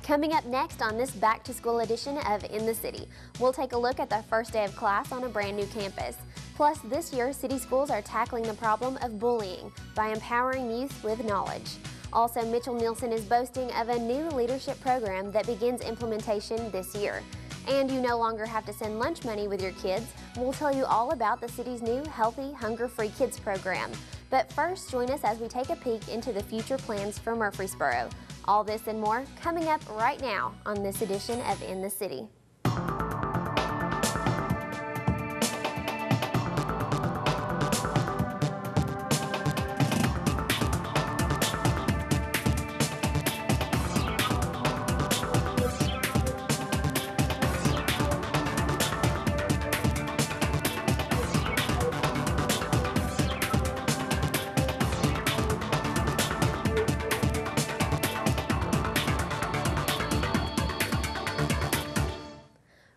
Coming up next on this back-to-school edition of In the City, we'll take a look at the first day of class on a brand new campus. Plus, this year, city schools are tackling the problem of bullying by empowering youth with knowledge. Also, Mitchell Neilson is boasting of a new leadership program that begins implementation this year. And you no longer have to send lunch money with your kids. We'll tell you all about the city's new Healthy, Hunger-Free Kids program. But first, join us as we take a peek into the future plans for Murfreesboro. All this and more coming up right now on this edition of In the City.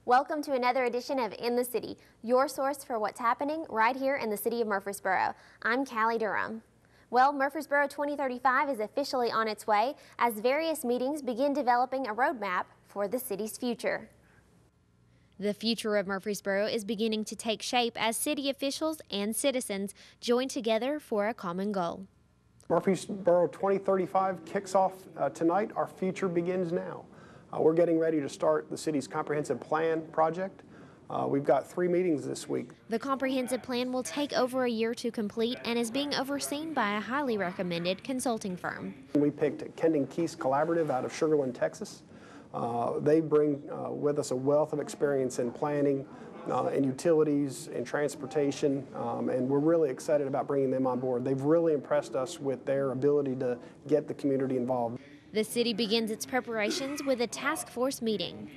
Welcome to another edition of In the City, your source for what's happening right here in the city of Murfreesboro. I'm Callie Durham. Well, Murfreesboro 2035 is officially on its way as various meetings begin developing a roadmap for the city's future. The future of Murfreesboro is beginning to take shape as city officials and citizens join together for a common goal. Murfreesboro 2035 kicks off tonight. Our future begins now. We're getting ready to start the city's comprehensive plan project. We've got 3 meetings this week. The comprehensive plan will take over a year to complete and is being overseen by a highly recommended consulting firm. We picked D.A.R.E Collaborative out of Sugar Land, Texas. They bring with us a wealth of experience in planning and utilities and transportation, and we're really excited about bringing them on board. They've really impressed us with their ability to get the community involved. The city begins its preparations with a task force meeting.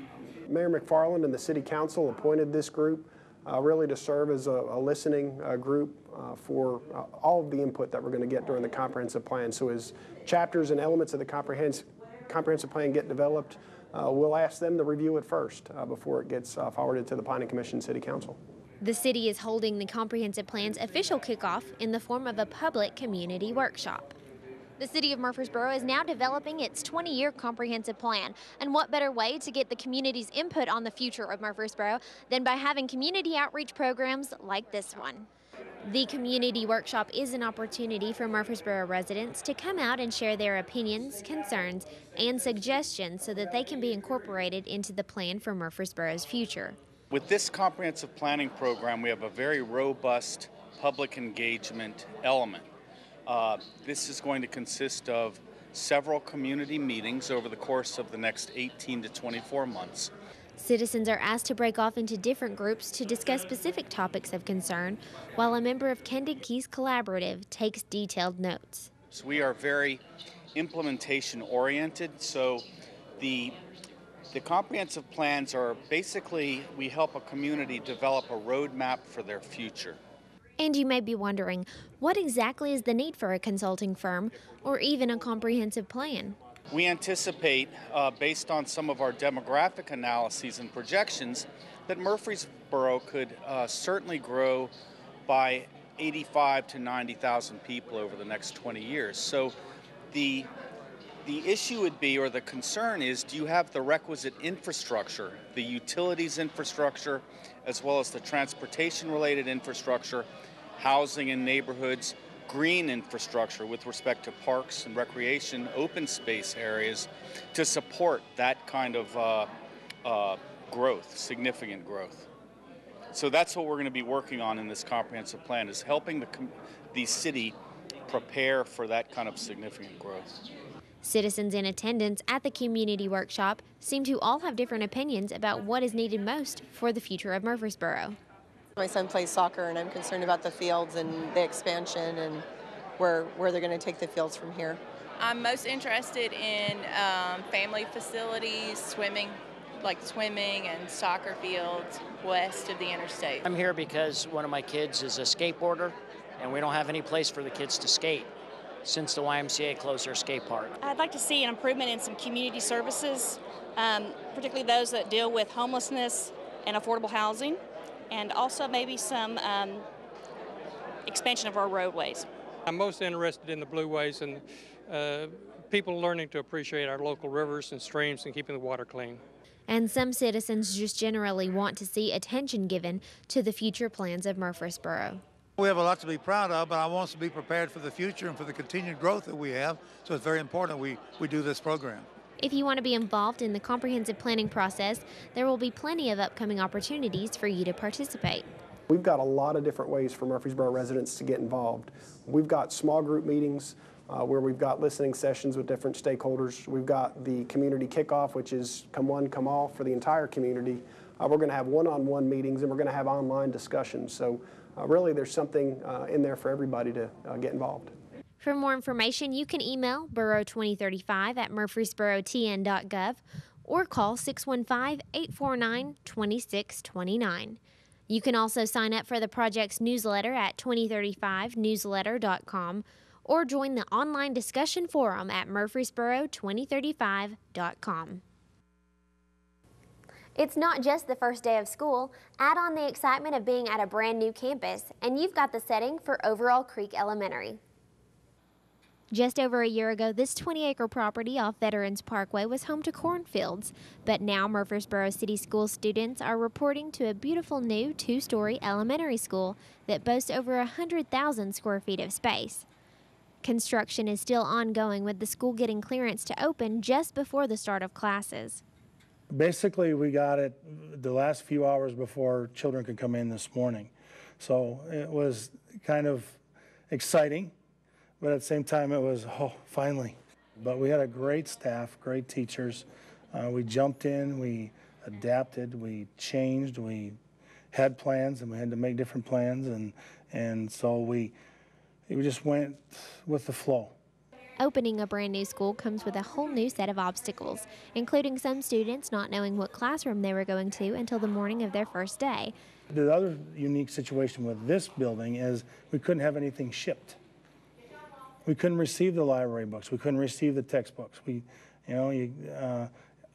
Mayor McFarland and the City Council appointed this group really to serve as a listening group for all of the input that we're going to get during the comprehensive plan. So as chapters and elements of the comprehensive plan get developed, we'll ask them to review it first before it gets forwarded to the Planning Commission and City Council. The city is holding the comprehensive plan's official kickoff in the form of a public community workshop. The city of Murfreesboro is now developing its 20-year comprehensive plan. And what better way to get the community's input on the future of Murfreesboro than by having community outreach programs like this one. The community workshop is an opportunity for Murfreesboro residents to come out and share their opinions, concerns, and suggestions so that they can be incorporated into the plan for Murfreesboro's future. With this comprehensive planning program, we have a very robust public engagement element. This is going to consist of several community meetings over the course of the next 18 to 24 months. Citizens are asked to break off into different groups to discuss specific topics of concern, while a member of D.A.R.E Collaborative takes detailed notes. So we are very implementation oriented, so the comprehensive plans are basically, we help a community develop a roadmap for their future. And you may be wondering, what exactly is the need for a consulting firm or even a comprehensive plan? We anticipate, based on some of our demographic analyses and projections, that Murfreesboro could certainly grow by 85 to 90,000 people over the next 20 years. So the issue would be, or the concern is, do you have the requisite infrastructure, the utilities infrastructure, as well as the transportation-related infrastructure, housing in neighborhoods, green infrastructure with respect to parks and recreation, open space areas, to support that kind of growth, significant growth. So that's what we're going to be working on in this comprehensive plan, is helping the city prepare for that kind of significant growth. Citizens in attendance at the community workshop seem to all have different opinions about what is needed most for the future of Murfreesboro. My son plays soccer, and I'm concerned about the fields and the expansion and where they're going to take the fields from here. I'm most interested in family facilities, swimming and soccer fields west of the interstate. I'm here because one of my kids is a skateboarder, and we don't have any place for the kids to skate since the YMCA closed their skate park. I'd like to see an improvement in some community services, particularly those that deal with homelessness and affordable housing, and also maybe some expansion of our roadways. I'm most interested in the blueways and people learning to appreciate our local rivers and streams and keeping the water clean. And some citizens just generally want to see attention given to the future plans of Murfreesboro. We have a lot to be proud of, but I want us to be prepared for the future and for the continued growth that we have. So it's very important we do this program. If you want to be involved in the comprehensive planning process, there will be plenty of upcoming opportunities for you to participate. We've got a lot of different ways for Murfreesboro residents to get involved. We've got small group meetings where we've got listening sessions with different stakeholders. We've got the community kickoff, which is come one, come all for the entire community. We're going to have one-on-one meetings, and we're going to have online discussions. So really there's something in there for everybody to get involved. For more information, you can email borough2035@murfreesborotn.gov or call 615-849-2629. You can also sign up for the project's newsletter at 2035newsletter.com or join the online discussion forum at murfreesboro2035.com. It's not just the first day of school. Add on the excitement of being at a brand new campus, and you've got the setting for Overall Creek Elementary. Just over a year ago, this 20-acre property off Veterans Parkway was home to cornfields, but now Murfreesboro City School students are reporting to a beautiful new 2-story elementary school that boasts over 100,000 square feet of space. Construction is still ongoing, with the school getting clearance to open just before the start of classes. Basically, we got it the last few hours before children could come in this morning. So it was kind of exciting. But at the same time, it was, oh, finally. But we had a great staff, great teachers. We jumped in, we adapted, we changed, we had plans, and we had to make different plans. And so we just went with the flow. Opening a brand new school comes with a whole new set of obstacles, including some students not knowing what classroom they were going to until the morning of their first day. The other unique situation with this building is we couldn't have anything shipped. We couldn't receive the library books. We couldn't receive the textbooks.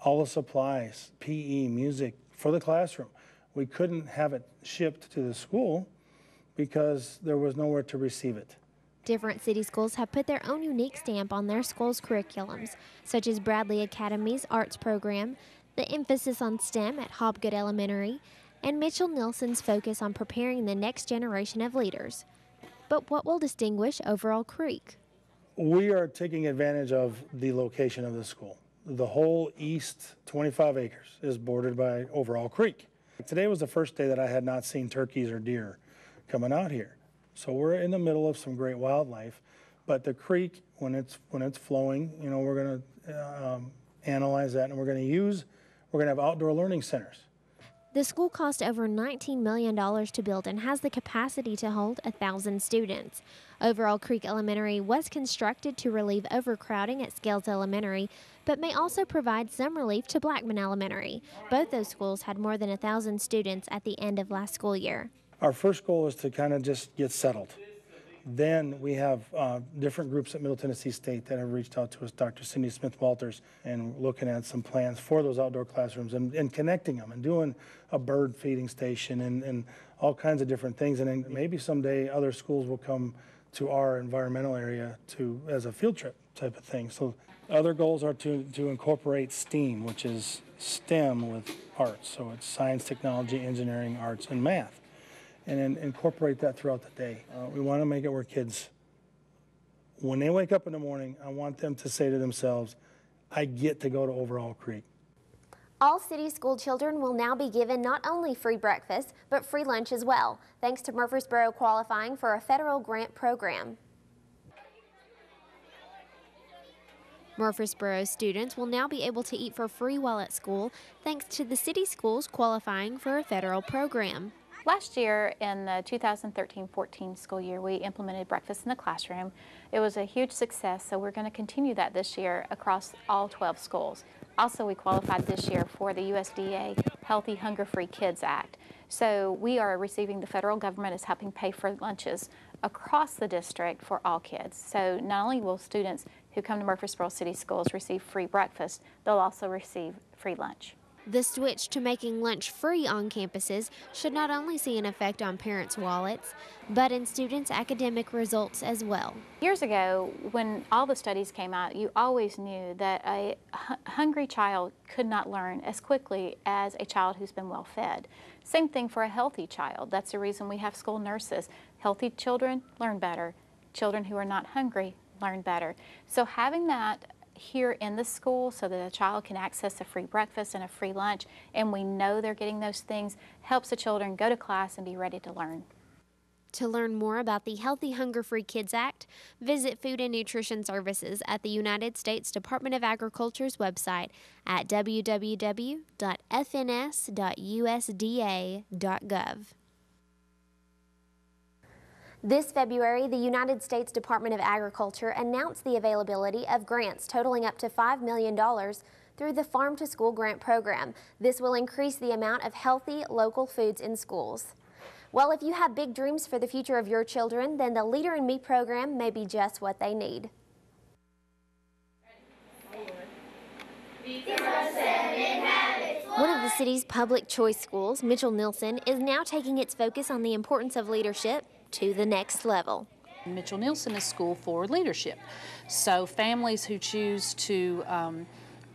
All the supplies, PE, music for the classroom. We couldn't have it shipped to the school because there was nowhere to receive it. Different city schools have put their own unique stamp on their school's curriculums, such as Bradley Academy's arts program, the emphasis on STEM at Hobgood Elementary, and Mitchell Neilson's focus on preparing the next generation of leaders. But what will distinguish Overall Creek? We are taking advantage of the location of the school. The whole east 25 acres is bordered by Overall Creek. Today was the first day that I had not seen turkeys or deer coming out here. So we're in the middle of some great wildlife, but the creek, when it's flowing, we're going to analyze that, and we're going to have outdoor learning centers. The school cost over $19 million to build and has the capacity to hold 1,000 students. Overall Creek Elementary was constructed to relieve overcrowding at Scales Elementary, but may also provide some relief to Blackman Elementary. Both those schools had more than 1,000 students at the end of last school year. Our first goal is to kind of just get settled. Then we have different groups at Middle Tennessee State that have reached out to us, Dr. Cindy Smith-Walters, and looking at some plans for those outdoor classrooms and connecting them and doing a bird feeding station and all kinds of different things. And then maybe someday other schools will come to our environmental area as a field trip type of thing. So other goals are to incorporate STEAM, which is STEM with arts. So it's science, technology, engineering, arts, and math. And then incorporate that throughout the day. We want to make it where kids, when they wake up in the morning, I want them to say to themselves, I get to go to Overall Creek. All city school children will now be given not only free breakfast, but free lunch as well, thanks to Murfreesboro qualifying for a federal grant program. Murfreesboro students will now be able to eat for free while at school, thanks to the city schools qualifying for a federal program. Last year, in the 2013-14 school year, we implemented breakfast in the classroom. It was a huge success, so we're going to continue that this year across all 12 schools. Also, we qualified this year for the USDA Healthy Hunger-Free Kids Act. So we are receiving, the federal government is helping pay for lunches across the district for all kids. So not only will students who come to Murfreesboro City Schools receive free breakfast, they'll also receive free lunch. The switch to making lunch free on campuses should not only see an effect on parents' wallets, but in students' academic results as well. Years ago, when all the studies came out, you always knew that a hungry child could not learn as quickly as a child who's been well fed. Same thing for a healthy child. That's the reason we have school nurses. Healthy children learn better. Children who are not hungry learn better. So having that here in the school so that a child can access a free breakfast and a free lunch, and we know they're getting those things, helps the children go to class and be ready to learn. To learn more about the Healthy Hunger Free Kids Act, visit Food and Nutrition Services at the United States Department of Agriculture's website at www.fns.usda.gov. This February, the United States Department of Agriculture announced the availability of grants totaling up to $5 million through the Farm to School Grant Program. This will increase the amount of healthy, local foods in schools. Well, if you have big dreams for the future of your children, then the Leader in Me program may be just what they need. One of the city's public choice schools, Mitchell-Neilson, is now taking its focus on the importance of leadership to the next level. Mitchell-Neilson is school for leadership. So families who choose to,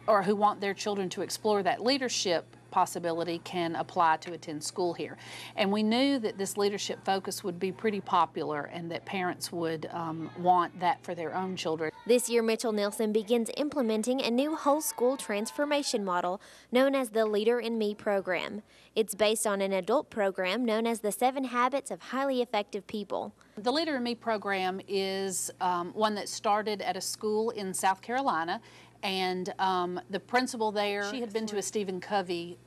or who want their children to explore that leadership possibility can apply to attend school here. And we knew that this leadership focus would be pretty popular and that parents would want that for their own children. This year, Mitchell-Neilson begins implementing a new whole school transformation model known as the Leader in Me program. It's based on an adult program known as the 7 Habits of Highly Effective People. The Leader in Me program is one that started at a school in South Carolina, and the principal there, she had been to a Stephen Covey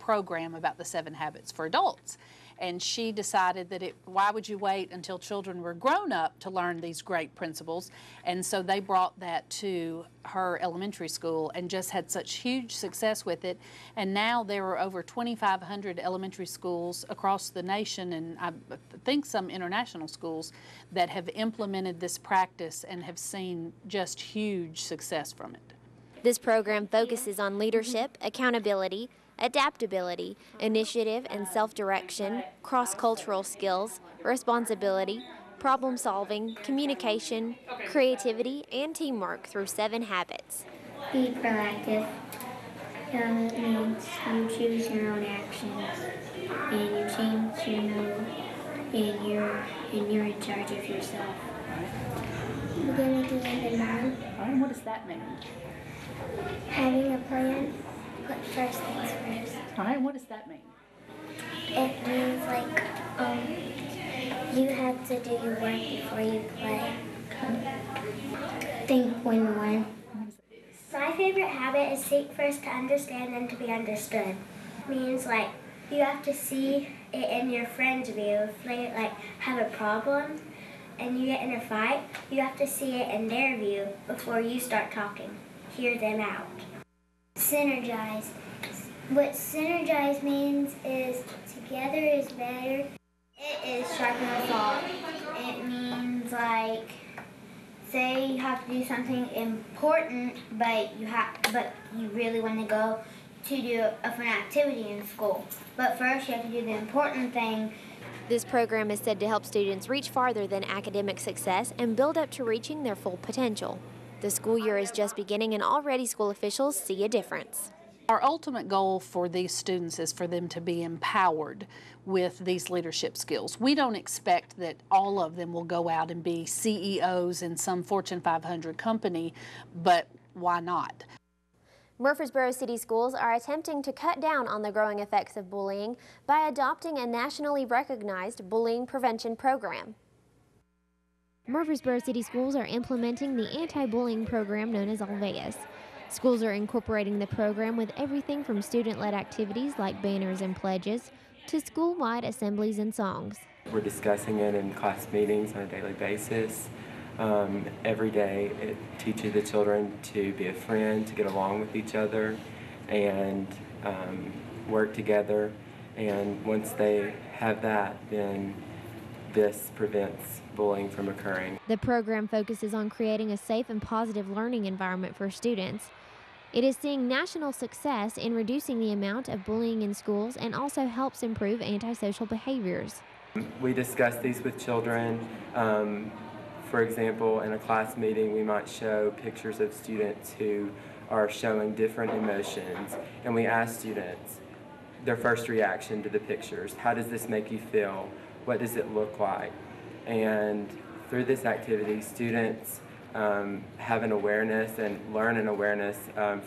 program about the 7 habits for adults. And she decided that why would you wait until children were grown up to learn these great principles? And so they brought that to her elementary school and just had such huge success with it. And now there are over 2,500 elementary schools across the nation, and I think some international schools, that have implemented this practice and have seen just huge success from it. This program focuses on leadership, accountability, adaptability, initiative and self-direction, cross-cultural skills, responsibility, problem-solving, communication, creativity, and teamwork through 7 habits. Be proactive. It means you choose your own actions and you change your mood and you're in charge of yourself. Begin with the end in mind. And what does that mean? Having a plan. Put first things first. All right, what does that mean? It means like you have to do your work before you play. Think win-win. My favorite habit is seek first to understand and to be understood. It means like you have to see it in your friend's view. If they like have a problem and you get in a fight, you have to see it in their view before you start talking. Hear them out. Synergize. What synergize means is together is better. It is sharpen the thought. It means like, say you have to do something important, but you really want to go to do a fun activity in school. But first you have to do the important thing. This program is said to help students reach farther than academic success and build up to reaching their full potential. The school year is just beginning and already school officials see a difference. Our ultimate goal for these students is for them to be empowered with these leadership skills. We don't expect that all of them will go out and be CEOs in some Fortune 500 company, but why not? Murfreesboro City Schools are attempting to cut down on the growing effects of bullying by adopting a nationally recognized bullying prevention program. Murfreesboro City Schools are implementing the anti-bullying program known as Alveus. Schools are incorporating the program with everything from student-led activities like banners and pledges to school-wide assemblies and songs. We're discussing it in class meetings on a daily basis. Every day it teaches the children to be a friend, to get along with each other, and work together. And once they have that, then this prevents bullying from occurring. The program focuses on creating a safe and positive learning environment for students. It is seeing national success in reducing the amount of bullying in schools and also helps improve antisocial behaviors. We discuss these with children. For example, in a class meeting, we might show pictures of students who are showing different emotions, and we ask students their first reaction to the pictures. How does this make you feel? What does it look like? And through this activity, students have an awareness and learn an awareness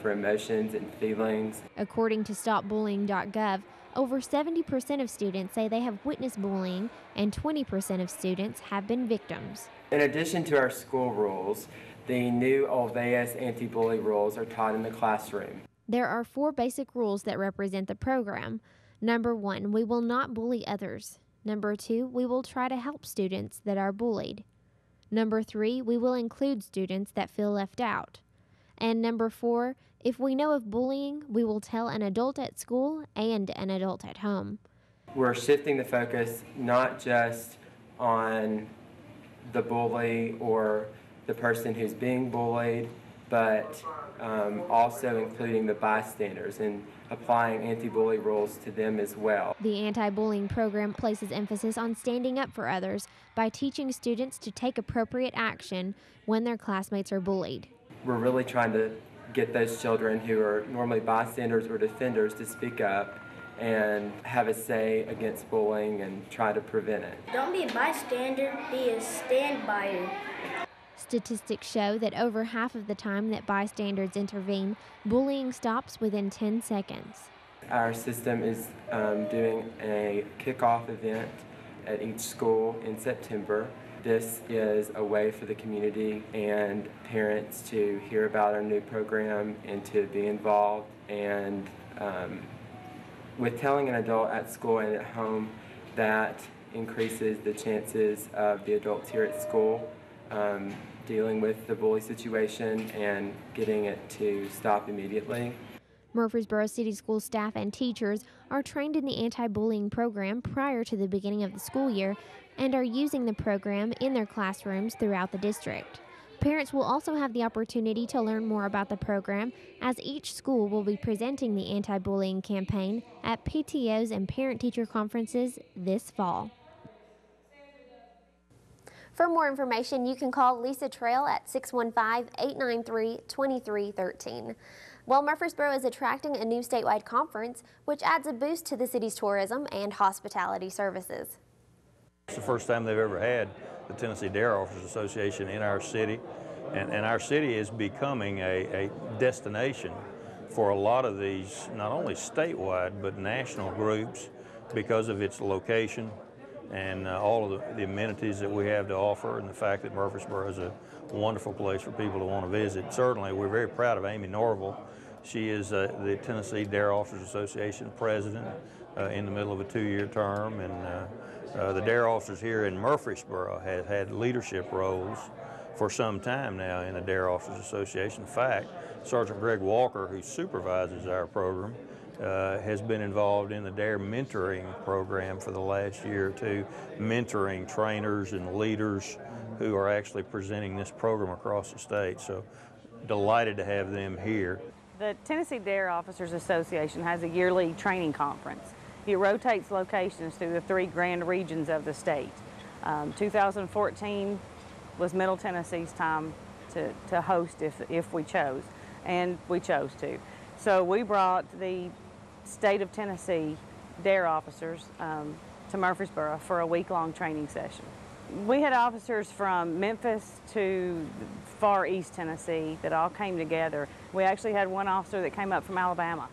for emotions and feelings. According to StopBullying.gov, over 70% of students say they have witnessed bullying, and 20% of students have been victims. In addition to our school rules, the new Ulvaeus anti-bully rules are taught in the classroom. There are 4 basic rules that represent the program. Number 1, we will not bully others. Number 2, we will try to help students that are bullied. Number 3, we will include students that feel left out. And number 4, if we know of bullying, we will tell an adult at school and an adult at home. We're shifting the focus not just on the bully or the person who's being bullied, but also including the bystanders and applying anti-bully rules to them as well. The anti-bullying program places emphasis on standing up for others by teaching students to take appropriate action when their classmates are bullied. We're really trying to get those children who are normally bystanders or defenders to speak up and have a say against bullying and try to prevent it. Don't be a bystander, be a stand-byer. Statistics show that over half of the time that bystanders intervene, bullying stops within 10 seconds. Our system is doing a kickoff event at each school in September. This is a way for the community and parents to hear about our new program and to be involved. And with telling an adult at school and at home, that increases the chances of the adults here at school dealing with the bully situation and getting it to stop immediately. Murfreesboro City School staff and teachers are trained in the anti-bullying program prior to the beginning of the school year and are using the program in their classrooms throughout the district. Parents will also have the opportunity to learn more about the program, as each school will be presenting the anti-bullying campaign at PTOs and parent-teacher conferences this fall. For more information, you can call Lisa Trail at 615-893-2313. Well, Murfreesboro is attracting a new statewide conference, which adds a boost to the city's tourism and hospitality services. It's the first time they've ever had the Tennessee D.A.R.E Officers Association in our city, and our city is becoming a destination for a lot of these, not only statewide, but national groups because of its location and all of the amenities that we have to offer, and the fact that Murfreesboro is a wonderful place for people to want to visit. Certainly, we're very proud of Amy Norville. She is the Tennessee D.A.R.E Officers Association president in the middle of a 2-year term, and the D.A.R.E officers here in Murfreesboro have had leadership roles for some time now in the D.A.R.E Officers Association. In fact, Sergeant Greg Walker, who supervises our program, has been involved in the D.A.R.E mentoring program for the last year or two, mentoring trainers and leaders who are actually presenting this program across the state. So delighted to have them here. The Tennessee D.A.R.E Officers Association has a yearly training conference. It rotates locations through the 3 grand regions of the state. 2014 was Middle Tennessee's time to host if we chose, and we chose to. So we brought the state of Tennessee D.A.R.E officers to Murfreesboro for a week-long training session. We had officers from Memphis to far east Tennessee that all came together. We actually had one officer that came up from Alabama.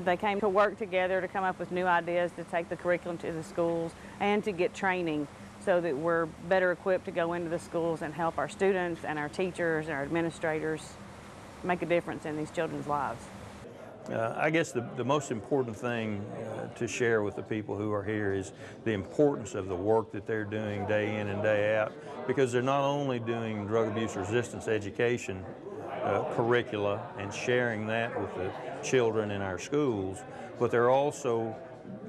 They came to work together to come up with new ideas to take the curriculum to the schools and to get training so that we're better equipped to go into the schools and help our students and our teachers and our administrators make a difference in these children's lives. I guess the most important thing to share with the people who are here is the importance of the work that they're doing day in and day out, because they're not only doing drug abuse resistance education curricula and sharing that with the children in our schools, but they're also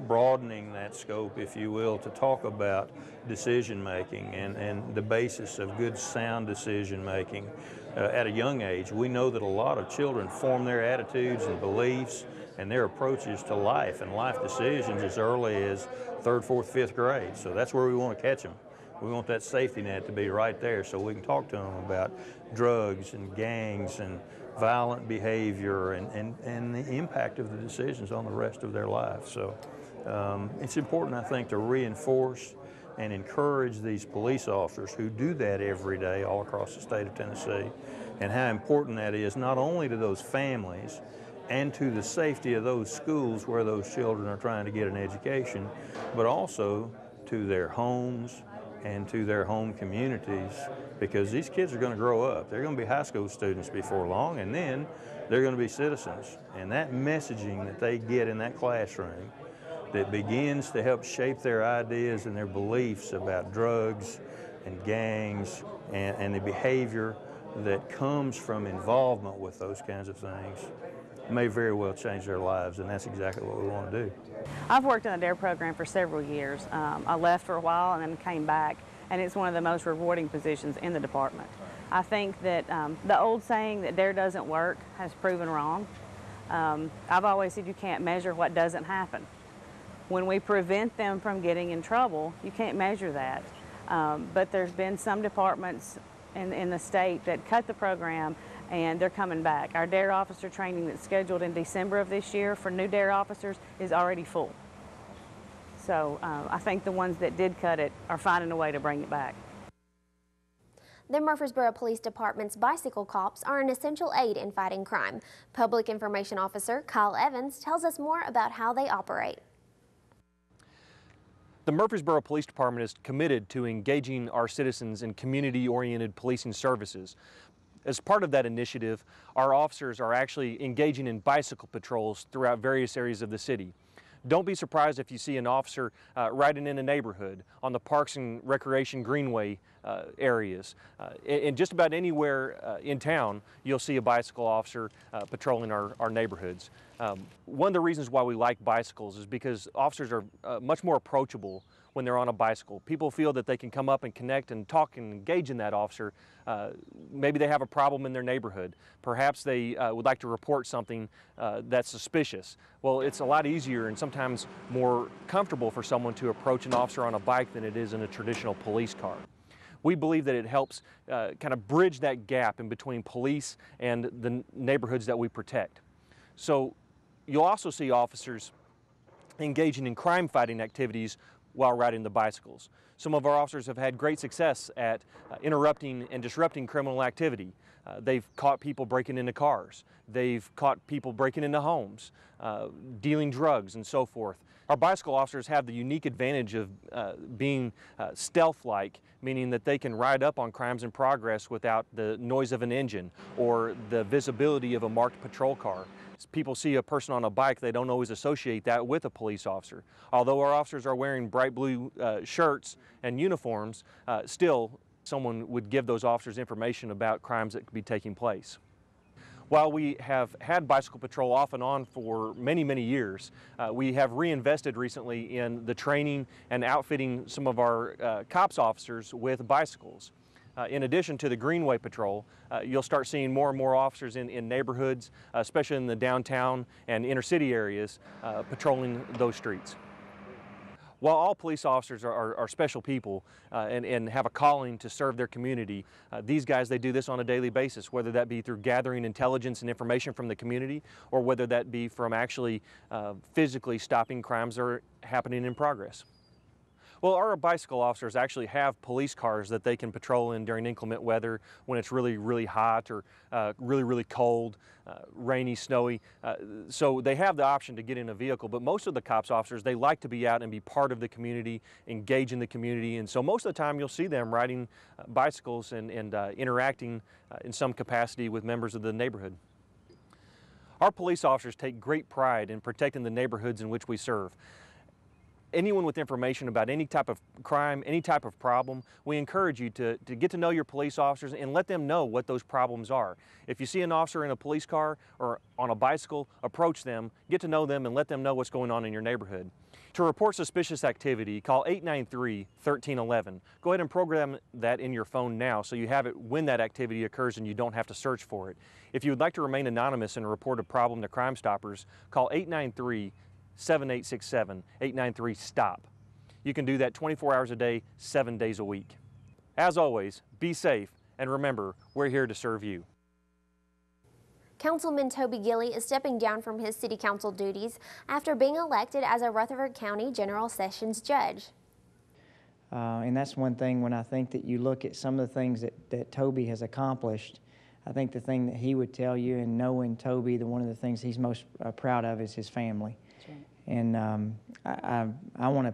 broadening that scope, if you will, to talk about decision making and the basis of good sound decision making at a young age. We know that a lot of children form their attitudes and beliefs and their approaches to life and life decisions as early as 3rd, 4th, 5th grade. So that's where we want to catch them. We want that safety net to be right there so we can talk to them about drugs and gangs and violent behavior and the impact of the decisions on the rest of their life. So it's important, I think, to reinforce and encourage these police officers who do that every day all across the state of Tennessee, and how important that is not only to those families and to the safety of those schools where those children are trying to get an education, but also to their homes and to their home communities, because these kids are going to grow up. They're going to be high school students before long, and then they're going to be citizens. And that messaging that they get in that classroom that begins to help shape their ideas and their beliefs about drugs and gangs and the behavior that comes from involvement with those kinds of things may very well change their lives, and that's exactly what we want to do. I've worked in the D.A.R.E program for several years. I left for a while and then came back, and it's one of the most rewarding positions in the department. I think that the old saying that D.A.R.E doesn't work has proven wrong. I've always said you can't measure what doesn't happen. When we prevent them from getting in trouble, you can't measure that. But there's been some departments in the state that cut the program, and they're coming back. Our D.A.R.E officer training that's scheduled in December of this year for new D.A.R.E officers is already full. So I think the ones that did cut it are finding a way to bring it back. The Murfreesboro Police Department's bicycle cops are an essential aid in fighting crime. Public Information Officer Kyle Evans tells us more about how they operate. The Murfreesboro Police Department is committed to engaging our citizens in community-oriented policing services. As part of that initiative, our officers are actually engaging in bicycle patrols throughout various areas of the city. Don't be surprised if you see an officer riding in a neighborhood, on the Parks and Recreation Greenway areas. And just about anywhere in town, you'll see a bicycle officer patrolling our neighborhoods. One of the reasons why we like bicycles is because officers are much more approachable when they're on a bicycle. People feel that they can come up and connect and talk and engage in that officer. Maybe they have a problem in their neighborhood. Perhaps they would like to report something that's suspicious. Well, it's a lot easier and sometimes more comfortable for someone to approach an officer on a bike than it is in a traditional police car. We believe that it helps kind of bridge that gap in between police and the neighborhoods that we protect. So you'll also see officers engaging in crime-fighting activities while riding the bicycles. Some of our officers have had great success at interrupting and disrupting criminal activity. They've caught people breaking into cars. They've caught people breaking into homes, dealing drugs, and so forth. Our bicycle officers have the unique advantage of being stealth-like, meaning that they can ride up on crimes in progress without the noise of an engine or the visibility of a marked patrol car. As people see a person on a bike, they don't always associate that with a police officer. Although our officers are wearing bright blue shirts and uniforms, still someone would give those officers information about crimes that could be taking place. While we have had bicycle patrol off and on for many, many years, we have reinvested recently in the training and outfitting some of our COPS officers with bicycles. In addition to the Greenway Patrol, you'll start seeing more and more officers in neighborhoods, especially in the downtown and inner city areas, patrolling those streets. While all police officers are special people and have a calling to serve their community, these guys, they do this on a daily basis, whether that be through gathering intelligence and information from the community or whether that be from actually physically stopping crimes that are happening in progress. Well, our bicycle officers actually have police cars that they can patrol in during inclement weather when it's really, really hot or really, really cold, rainy, snowy. So they have the option to get in a vehicle, but most of the COPS officers, they like to be out and be part of the community, engage in the community, and so most of the time you'll see them riding bicycles and interacting in some capacity with members of the neighborhood. Our police officers take great pride in protecting the neighborhoods in which we serve. anyone with information about any type of crime, any type of problem, we encourage you to get to know your police officers and let them know what those problems are. If you see an officer in a police car or on a bicycle, approach them, get to know them, and let them know what's going on in your neighborhood. To report suspicious activity, call 893-1311. Go ahead and program that in your phone now so you have it when that activity occurs and you don't have to search for it. If you would like to remain anonymous and report a problem to Crime Stoppers, call 893-7867, 893-STOP. You can do that 24 hours a day, 7 days a week. As always, be safe, and remember, we're here to serve you. Councilman Toby Gilley is stepping down from his city council duties after being elected as a Rutherford County General Sessions judge. And that's one thing when I think that you look at some of the things that Toby has accomplished. I think the thing that he would tell you, and knowing Toby, one of the things he's most proud of is his family. Right. And I want to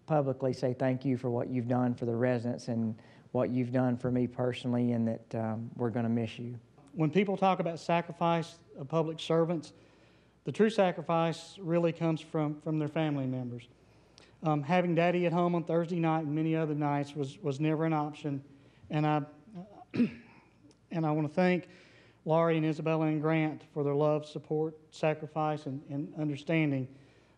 publicly say thank you for what you've done for the residents and what you've done for me personally, and that we're going to miss you. When people talk about sacrifice of public servants, the true sacrifice really comes from their family members. Having Daddy at home on Thursday night and many other nights was never an option, and I want to thank Laurie and Isabella and Grant for their love, support, sacrifice, and understanding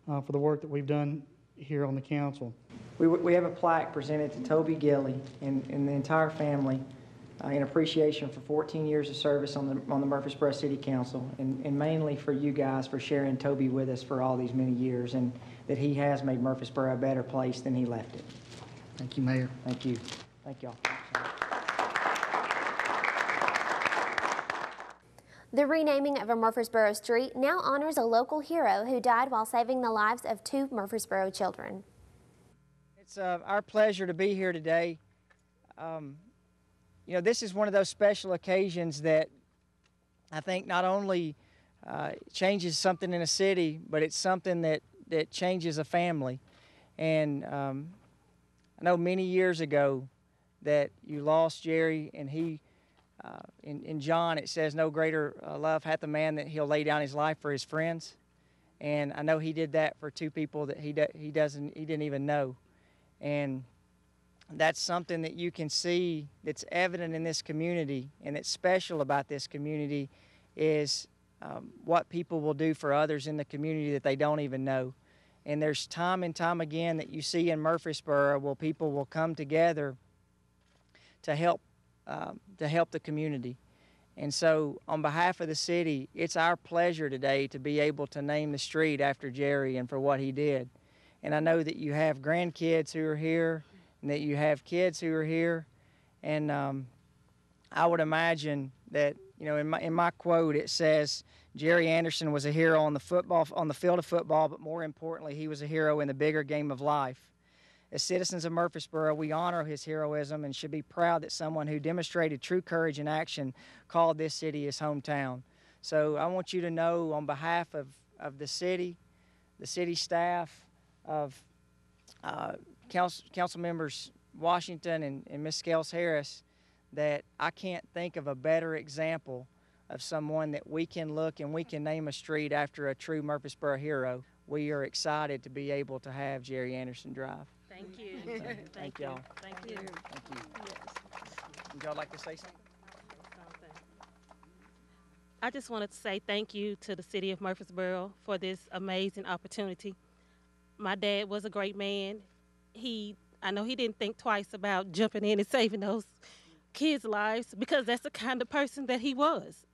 for the work that we've done here on the council. We have a plaque presented to Toby Gilley and the entire family in appreciation for 14 years of service on the Murfreesboro City Council, and mainly for you guys for sharing Toby with us for all these many years, and that he has made Murfreesboro a better place than he left it. Thank you, Mayor. Thank you. Thank y'all. The renaming of a Murfreesboro street now honors a local hero who died while saving the lives of 2 Murfreesboro children. It's our pleasure to be here today. You know, this is one of those special occasions that I think not only changes something in a city, but it's something that changes a family. And I know many years ago that you lost Jerry, and he, in John, it says, no greater love hath a man that he'll lay down his life for his friends. And I know he did that for 2 people that he didn't even know. And that's something that you can see that's evident in this community, and that's special about this community is what people will do for others in the community that they don't even know. And there's time and time again that you see in Murfreesboro where people will come together to help the community. And so on behalf of the city, it's our pleasure today to be able to name the street after Jerry and for what he did. And I know that you have grandkids who are here, and that you have kids who are here, and I would imagine that, you know, in my quote it says Jerry Anderson was a hero on the field of football, but more importantly, he was a hero in the bigger game of life. As citizens of Murfreesboro, we honor his heroism and should be proud that someone who demonstrated true courage and action called this city his hometown. So I want you to know, on behalf of the city staff, of Council members Washington and Ms. Scales-Harris, that I can't think of a better example of someone that we can look and we can name a street after a true Murfreesboro hero. We are excited to be able to have Jerry Anderson Drive. Thank you. Thank y'all. Thank you. Thank you. Would y'all like to say something? I just wanted to say thank you to the city of Murfreesboro for this amazing opportunity. My dad was a great man. I know he didn't think twice about jumping in and saving those kids' lives, because that's the kind of person that he was.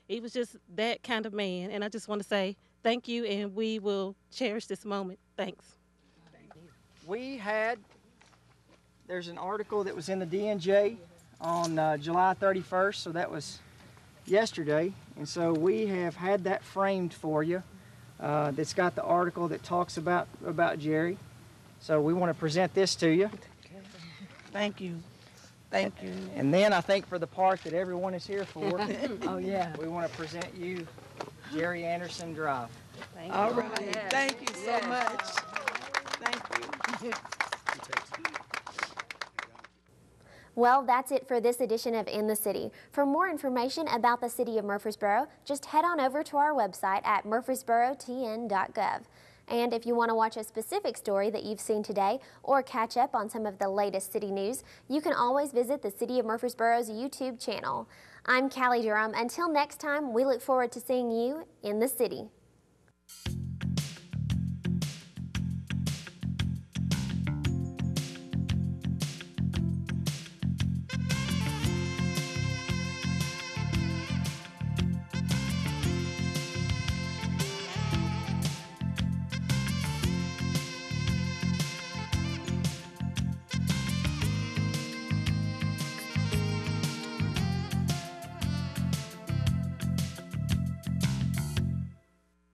He was just that kind of man, and I just want to say thank you, and we will cherish this moment. Thanks. There's an article that was in the D&J on July 31st, so that was yesterday, and so we have had that framed for you. That's got the article that talks about Jerry. So we want to present this to you. Thank you. Thank you. And then I think for the part that everyone is here for, oh yeah, we want to present you Jerry Anderson Drive. Thank you. All right. Yes. Thank you so much. Thank you. Well, that's it for this edition of In the City. For more information about the city of Murfreesboro, just head on over to our website at murfreesborotn.gov. And if you want to watch a specific story that you've seen today or catch up on some of the latest city news, you can always visit the City of Murfreesboro's YouTube channel. I'm Callie Durham. Until next time, we look forward to seeing you in the city.